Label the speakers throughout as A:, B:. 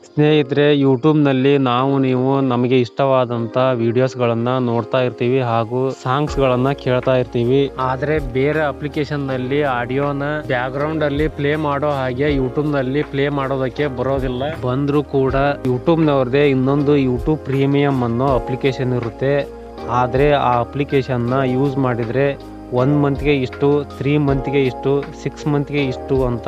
A: ಸ್ನೇಹಿತರೆ, ಯೂಟ್ಯೂಬ್ನಲ್ಲಿ ನೀವು ನಮಗೆ ಇಷ್ಟವಾದಂಥ ವಿಡಿಯೋಸ್ಗಳನ್ನು ನೋಡ್ತಾ ಇರ್ತೀವಿ ಹಾಗೂ ಸಾಂಗ್ಸ್ಗಳನ್ನು ಕೇಳ್ತಾ ಇರ್ತೀವಿ. ಆದರೆ ಬೇರೆ ಅಪ್ಲಿಕೇಶನ್ನಲ್ಲಿ ಆಡಿಯೋನ ಬ್ಯಾಕ್ಗ್ರೌಂಡಲ್ಲಿ ಪ್ಲೇ ಮಾಡೋ ಹಾಗೆ ಯೂಟ್ಯೂಬ್ನಲ್ಲಿ ಪ್ಲೇ ಮಾಡೋದಕ್ಕೆ ಬರೋದಿಲ್ಲ. ಬಂದರೂ ಕೂಡ ಯೂಟ್ಯೂಬ್ನವ್ರದ್ದೇ ಇನ್ನೊಂದು ಯೂಟ್ಯೂಬ್ ಪ್ರೀಮಿಯಂ ಅನ್ನೋ ಅಪ್ಲಿಕೇಶನ್ ಇರುತ್ತೆ. ಆದರೆ ಆ ಅಪ್ಲಿಕೇಶನ್ನ ಯೂಸ್ ಮಾಡಿದರೆ 1 ಮಂತ್ಗೆ ಇಷ್ಟು, 3 ಮಂತ್ಗೆ ಇಷ್ಟು, 6 ಮಂತ್ಗೆ ಇಷ್ಟು ಅಂತ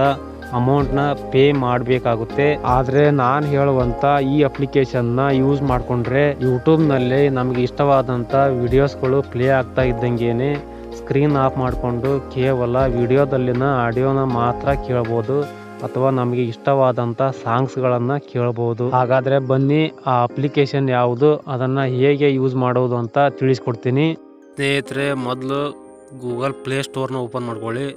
A: ಅಮೌಂಟ್ನ ಪೇ ಮಾಡಬೇಕಾಗುತ್ತೆ. ಆದರೆ ನಾನು ಹೇಳುವಂಥ ಈ ಅಪ್ಲಿಕೇಶನ್ನ ಯೂಸ್ ಮಾಡಿಕೊಂಡ್ರೆ ಯೂಟ್ಯೂಬ್ನಲ್ಲಿ ನಮಗೆ ಇಷ್ಟವಾದಂಥ ವಿಡಿಯೋಸ್ಗಳು ಪ್ಲೇ ಆಗ್ತಾ ಇದ್ದಂಗೆನೆ ಸ್ಕ್ರೀನ್ ಆಫ್ ಮಾಡಿಕೊಂಡು ಕೇವಲ ವಿಡಿಯೋದಲ್ಲಿನ ಆಡಿಯೋನ ಮಾತ್ರ ಕೇಳ್ಬೋದು ಅಥವಾ ನಮಗೆ ಇಷ್ಟವಾದಂಥ ಸಾಂಗ್ಸ್ಗಳನ್ನು ಕೇಳ್ಬೋದು. ಹಾಗಾದರೆ ಬನ್ನಿ, ಆ ಅಪ್ಲಿಕೇಶನ್ ಯಾವುದು, ಅದನ್ನು ಹೇಗೆ ಯೂಸ್ ಮಾಡೋದು ಅಂತ ತಿಳಿಸ್ಕೊಡ್ತೀನಿ. ಸ್ನೇಹಿತರೆ, ಮೊದಲು ಗೂಗಲ್ ಪ್ಲೇ ಸ್ಟೋರ್ನ ಓಪನ್ ಮಾಡ್ಕೊಳ್ಳಿ.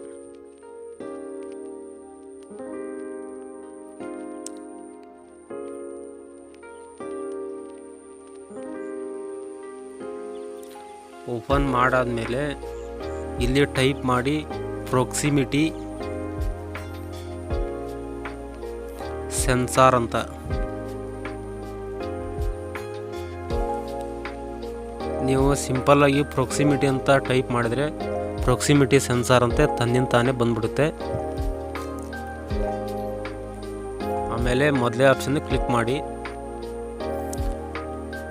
A: ಓಪನ್ ಮಾಡಾದ್ಮೇಲೆ ಇಲ್ಲಿ ಟೈಪ್ ಮಾಡಿ ಪ್ರಾಕ್ಸಿಮಿಟಿ ಸೆನ್ಸಾರ್ ಅಂತ. ನೀವು ಸಿಂಪಲ್ ಆಗಿ ಪ್ರಾಕ್ಸಿಮಿಟಿ ಅಂತ ಟೈಪ್ ಮಾಡಿದ್ರೆ ಪ್ರಾಕ್ಸಿಮಿಟಿ ಸೆನ್ಸಾರ್ ಅಂತ ತನ್ನಿಂತಾನೇ ಬಂದ್ಬಿಡುತ್ತೆ. ಆಮೇಲೆ ಮೊದಲೇ ಆಪ್ಷನ್ ಕ್ಲಿಕ್ ಮಾಡಿ.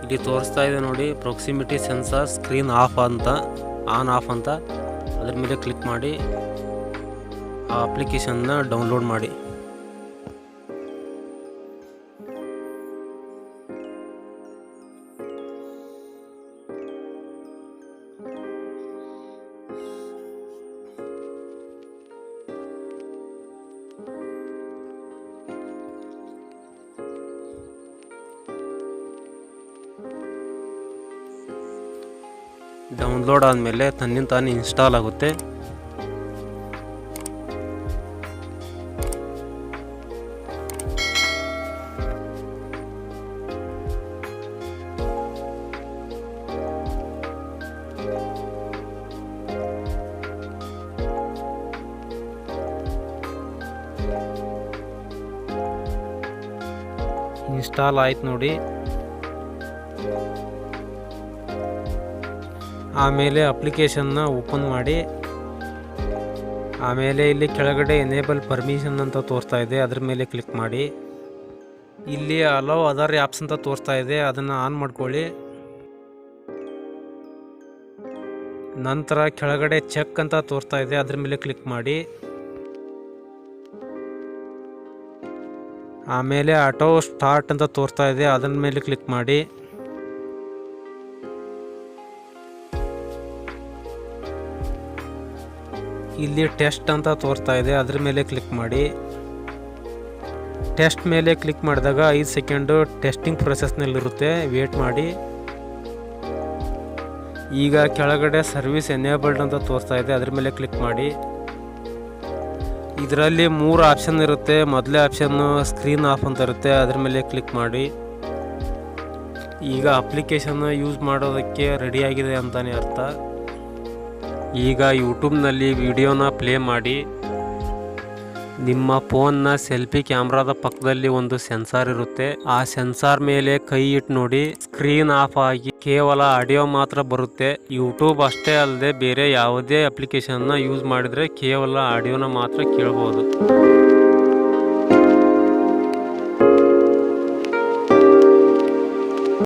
A: ಇಲ್ಲಿ ತೋರಿಸ್ತಾ ಇದೆ ನೋಡಿ, ಪ್ರಾಕ್ಸಿಮಿಟಿ ಸೆನ್ಸಾರ್ ಸ್ಕ್ರೀನ್ ಆಫ್ ಅಂತ, ಆನ್ ಆಫ್ ಅಂತ. ಅದ್ರ ಮೇಲೆ ಕ್ಲಿಕ್ ಮಾಡಿ ಆ ಅಪ್ಲಿಕೇಶನ್ನ ಡೌನ್ಲೋಡ್ ಮಾಡಿ. ಡೌನ್ಲೋಡ್ ಆದಮೇಲೆ ತನ್ನಿಂತಾನೇ ಇನ್ಸ್ಟಾಲ್ ಆಗುತ್ತೆ. ಇನ್ಸ್ಟಾಲ್ ಆಯ್ತು ನೋಡಿ. ಆಮೇಲೆ ಅಪ್ಲಿಕೇಶನ್ನ ಓಪನ್ ಮಾಡಿ. ಆಮೇಲೆ ಇಲ್ಲಿ ಕೆಳಗಡೆ ಎನೇಬಲ್ ಪರ್ಮಿಷನ್ ಅಂತ ತೋರಿಸ್ತಾ ಇದೆ, ಅದ್ರ ಮೇಲೆ ಕ್ಲಿಕ್ ಮಾಡಿ. ಇಲ್ಲಿ ಅಲೋ ಅದರ್ ಆ್ಯಪ್ಸ್ ಅಂತ ತೋರಿಸ್ತಾ ಇದೆ, ಅದನ್ನು ಆನ್ ಮಾಡ್ಕೊಳ್ಳಿ. ನಂತರ ಕೆಳಗಡೆ ಚೆಕ್ ಅಂತ ತೋರಿಸ್ತಾ ಇದೆ, ಅದ್ರ ಮೇಲೆ ಕ್ಲಿಕ್ ಮಾಡಿ. ಆಮೇಲೆ ಆಟೋ ಸ್ಟಾರ್ಟ್ ಅಂತ ತೋರಿಸ್ತಾ ಇದೆ, ಅದರ ಮೇಲೆ ಕ್ಲಿಕ್ ಮಾಡಿ. ಇಲ್ಲಿ ಟೆಸ್ಟ್ ಅಂತ ತೋರಿಸ್ತಾ ಇದೆ, ಅದ್ರ ಮೇಲೆ ಕ್ಲಿಕ್ ಮಾಡಿ. ಟೆಸ್ಟ್ ಮೇಲೆ ಕ್ಲಿಕ್ ಮಾಡಿದಾಗ 5 ಸೆಕೆಂಡು ಟೆಸ್ಟಿಂಗ್ ಪ್ರೊಸೆಸ್ನಲ್ಲಿರುತ್ತೆ, ವೇಟ್ ಮಾಡಿ. ಈಗ ಕೆಳಗಡೆ ಸರ್ವಿಸ್ ಎನೇಬಲ್ಡ್ ಅಂತ ತೋರಿಸ್ತಾ ಇದೆ, ಅದ್ರ ಮೇಲೆ ಕ್ಲಿಕ್ ಮಾಡಿ. ಇದರಲ್ಲಿ 3 ಆಪ್ಷನ್ ಇರುತ್ತೆ. ಮೊದಲೇ ಆಪ್ಷನ್ನು ಸ್ಕ್ರೀನ್ ಆಫ್ ಅಂತ ಇರುತ್ತೆ, ಅದ್ರ ಮೇಲೆ ಕ್ಲಿಕ್ ಮಾಡಿ. ಈಗ ಅಪ್ಲಿಕೇಶನ್ ಯೂಸ್ ಮಾಡೋದಕ್ಕೆ ರೆಡಿಯಾಗಿದೆ ಅಂತಲೇ ಅರ್ಥ. ಈಗ ಯೂಟ್ಯೂಬ್ನಲ್ಲಿ ವಿಡಿಯೋನ ಪ್ಲೇ ಮಾಡಿ. ನಿಮ್ಮ ಫೋನ್ನ ಸೆಲ್ಫಿ ಕ್ಯಾಮ್ರಾದ ಪಕ್ಕದಲ್ಲಿ ಒಂದು ಸೆನ್ಸಾರ್ ಇರುತ್ತೆ. ಆ ಸೆನ್ಸಾರ್ ಮೇಲೆ ಕೈ ಇಟ್ಟು ನೋಡಿ, ಸ್ಕ್ರೀನ್ ಆಫ್ ಆಗಿ ಕೇವಲ ಆಡಿಯೋ ಮಾತ್ರ ಬರುತ್ತೆ. ಯೂಟ್ಯೂಬ್ ಅಷ್ಟೇ ಅಲ್ಲದೆ ಬೇರೆ ಯಾವುದೇ ಅಪ್ಲಿಕೇಶನ್ನ ಯೂಸ್ ಮಾಡಿದರೆ ಕೇವಲ ಆಡಿಯೋನ ಮಾತ್ರ ಕೇಳ್ಬೋದು.